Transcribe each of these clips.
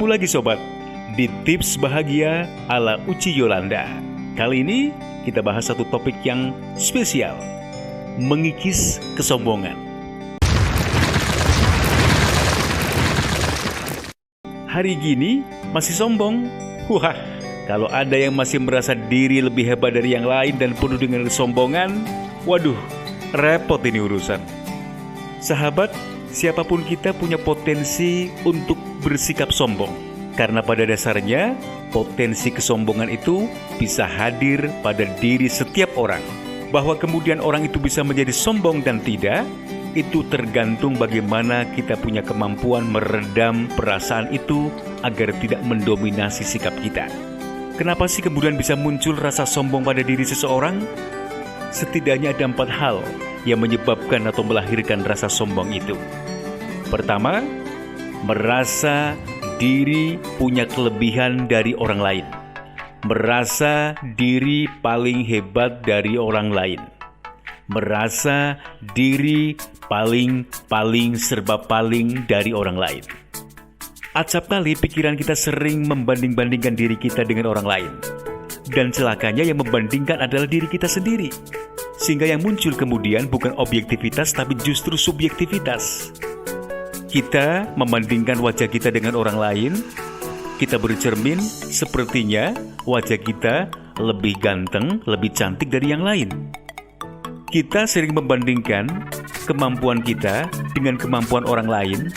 Bertemu lagi sobat di Tips Bahagia ala Uci Yolanda. Kali ini kita bahas satu topik yang spesial, mengikis kesombongan. Hari gini masih sombong? Wah, kalau ada yang masih merasa diri lebih hebat dari yang lain dan penuh dengan kesombongan, waduh, repot ini urusan. Sahabat, siapapun kita punya potensi untuk bersikap sombong. Karena pada dasarnya, potensi kesombongan itu bisa hadir pada diri setiap orang. Bahwa kemudian orang itu bisa menjadi sombong dan tidak, itu tergantung bagaimana kita punya kemampuan meredam perasaan itu agar tidak mendominasi sikap kita. Kenapa sih kemudian bisa muncul rasa sombong pada diri seseorang? Setidaknya ada 4 hal yang menyebabkan atau melahirkan rasa sombong itu. Pertama, merasa diri punya kelebihan dari orang lain. Merasa diri paling hebat dari orang lain. Merasa diri paling serba paling dari orang lain. Acap kali pikiran kita sering membanding-bandingkan diri kita dengan orang lain. Dan celakanya yang membandingkan adalah diri kita sendiri. Sehingga yang muncul kemudian bukan objektivitas tapi justru subjektivitas. Kita membandingkan wajah kita dengan orang lain. Kita bercermin, sepertinya wajah kita lebih ganteng, lebih cantik dari yang lain. Kita sering membandingkan kemampuan kita dengan kemampuan orang lain,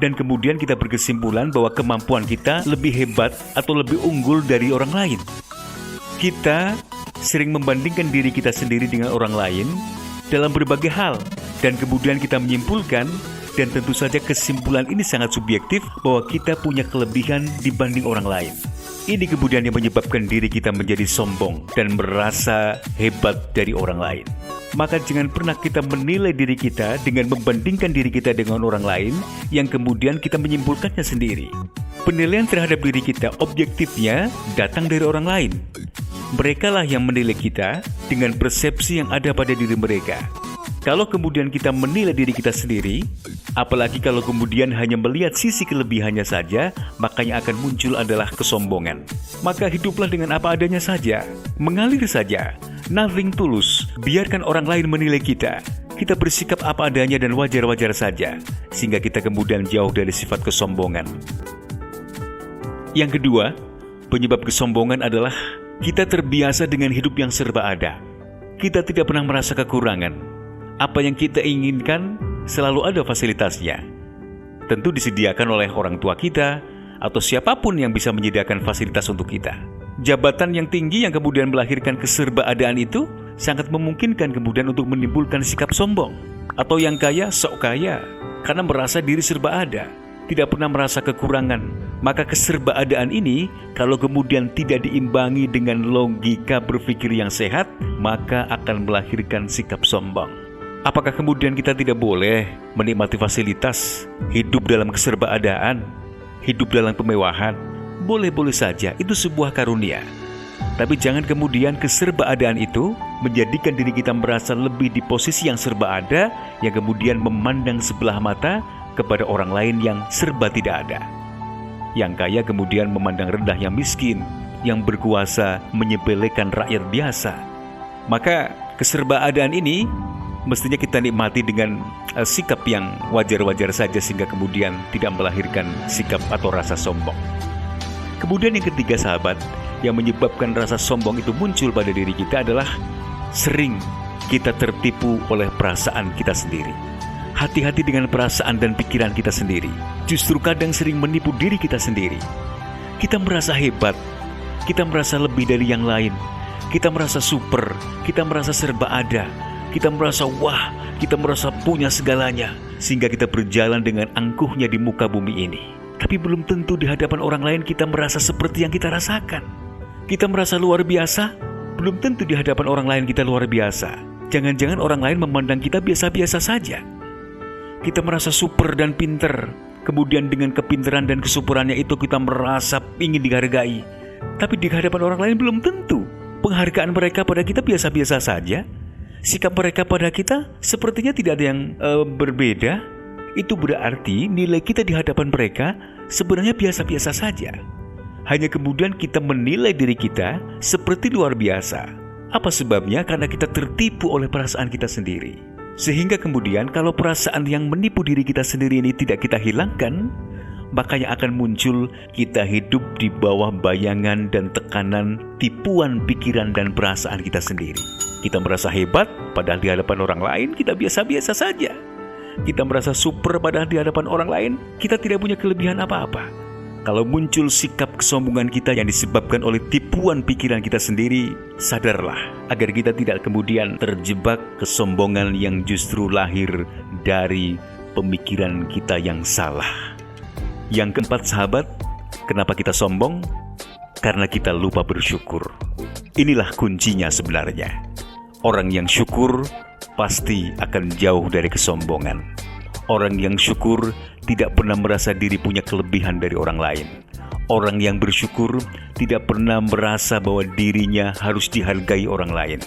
dan kemudian kita berkesimpulan bahwa kemampuan kita lebih hebat atau lebih unggul dari orang lain. Kita sering membandingkan diri kita sendiri dengan orang lain dalam berbagai hal, dan kemudian kita menyimpulkan, dan tentu saja kesimpulan ini sangat subjektif, bahwa kita punya kelebihan dibanding orang lain. Ini kemudian yang menyebabkan diri kita menjadi sombong dan merasa hebat dari orang lain. Maka jangan pernah kita menilai diri kita dengan membandingkan diri kita dengan orang lain yang kemudian kita menyimpulkannya sendiri. Penilaian terhadap diri kita objektifnya datang dari orang lain. Merekalah yang menilai kita dengan persepsi yang ada pada diri mereka. Kalau kemudian kita menilai diri kita sendiri, apalagi kalau kemudian hanya melihat sisi kelebihannya saja, makanya akan muncul adalah kesombongan. Maka hiduplah dengan apa adanya saja, mengalir saja, nothing tulus. Biarkan orang lain menilai kita. Kita bersikap apa adanya dan wajar-wajar saja, sehingga kita kemudian jauh dari sifat kesombongan. Yang kedua, penyebab kesombongan adalah kita terbiasa dengan hidup yang serba ada. Kita tidak pernah merasa kekurangan. Apa yang kita inginkan selalu ada fasilitasnya. Tentu disediakan oleh orang tua kita atau siapapun yang bisa menyediakan fasilitas untuk kita. Jabatan yang tinggi yang kemudian melahirkan keserbaadaan itu sangat memungkinkan kemudian untuk menimbulkan sikap sombong. Atau yang kaya sok kaya karena merasa diri serba ada, tidak pernah merasa kekurangan. Maka keserbaadaan ini kalau kemudian tidak diimbangi dengan logika berpikir yang sehat, maka akan melahirkan sikap sombong. Apakah kemudian kita tidak boleh menikmati fasilitas, hidup dalam keserbaadaan, hidup dalam kemewahan? Boleh-boleh saja, itu sebuah karunia. Tapi jangan kemudian keserbaadaan itu menjadikan diri kita merasa lebih di posisi yang serba ada, yang kemudian memandang sebelah mata kepada orang lain yang serba tidak ada. Yang kaya kemudian memandang rendah yang miskin, yang berkuasa menyepelekan rakyat biasa. Maka keserbaadaan ini mestinya kita nikmati dengan sikap yang wajar-wajar saja, sehingga kemudian tidak melahirkan sikap atau rasa sombong. Kemudian yang ketiga sahabat, yang menyebabkan rasa sombong itu muncul pada diri kita adalah sering kita tertipu oleh perasaan kita sendiri. Hati-hati dengan perasaan dan pikiran kita sendiri. Justru kadang sering menipu diri kita sendiri. Kita merasa hebat, kita merasa lebih dari yang lain, kita merasa super, kita merasa serba ada, kita merasa wah, kita merasa punya segalanya, sehingga kita berjalan dengan angkuhnya di muka bumi ini. Tapi belum tentu di hadapan orang lain kita merasa seperti yang kita rasakan. Kita merasa luar biasa, belum tentu di hadapan orang lain kita luar biasa. Jangan-jangan orang lain memandang kita biasa-biasa saja. Kita merasa super dan pinter, kemudian dengan kepinteran dan kesuperannya itu kita merasa ingin dihargai. Tapi di hadapan orang lain belum tentu. Penghargaan mereka pada kita biasa-biasa saja. Sikap mereka pada kita sepertinya tidak ada yang berbeda. Itu berarti nilai kita di hadapan mereka sebenarnya biasa-biasa saja. Hanya kemudian kita menilai diri kita seperti luar biasa. Apa sebabnya? Karena kita tertipu oleh perasaan kita sendiri. Sehingga kemudian kalau perasaan yang menipu diri kita sendiri ini tidak kita hilangkan, makanya akan muncul kita hidup di bawah bayangan dan tekanan tipuan pikiran dan perasaan kita sendiri. Kita merasa hebat, padahal di hadapan orang lain kita biasa-biasa saja. Kita merasa super, padahal di hadapan orang lain kita tidak punya kelebihan apa-apa. Kalau muncul sikap kesombongan kita yang disebabkan oleh tipuan pikiran kita sendiri, sadarlah agar kita tidak kemudian terjebak kesombongan yang justru lahir dari pemikiran kita yang salah. Yang keempat, sahabat, kenapa kita sombong? Karena kita lupa bersyukur. Inilah kuncinya sebenarnya. Orang yang syukur pasti akan jauh dari kesombongan. Orang yang syukur tidak pernah merasa diri punya kelebihan dari orang lain. Orang yang bersyukur tidak pernah merasa bahwa dirinya harus dihargai orang lain.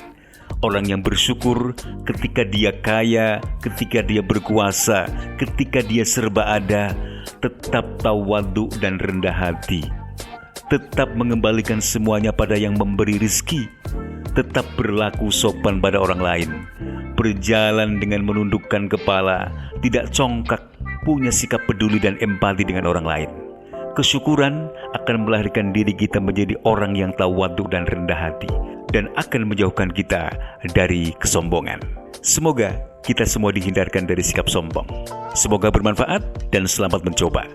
Orang yang bersyukur ketika dia kaya, ketika dia berkuasa, ketika dia serba ada, tetap tawadhu dan rendah hati. Tetap mengembalikan semuanya pada yang memberi rezeki. Tetap berlaku sopan pada orang lain. Berjalan dengan menundukkan kepala, tidak congkak, punya sikap peduli dan empati dengan orang lain. Kesyukuran akan melahirkan diri kita menjadi orang yang tawadhu dan rendah hati, dan akan menjauhkan kita dari kesombongan. Semoga kita semua dihindarkan dari sikap sombong. Semoga bermanfaat dan selamat mencoba.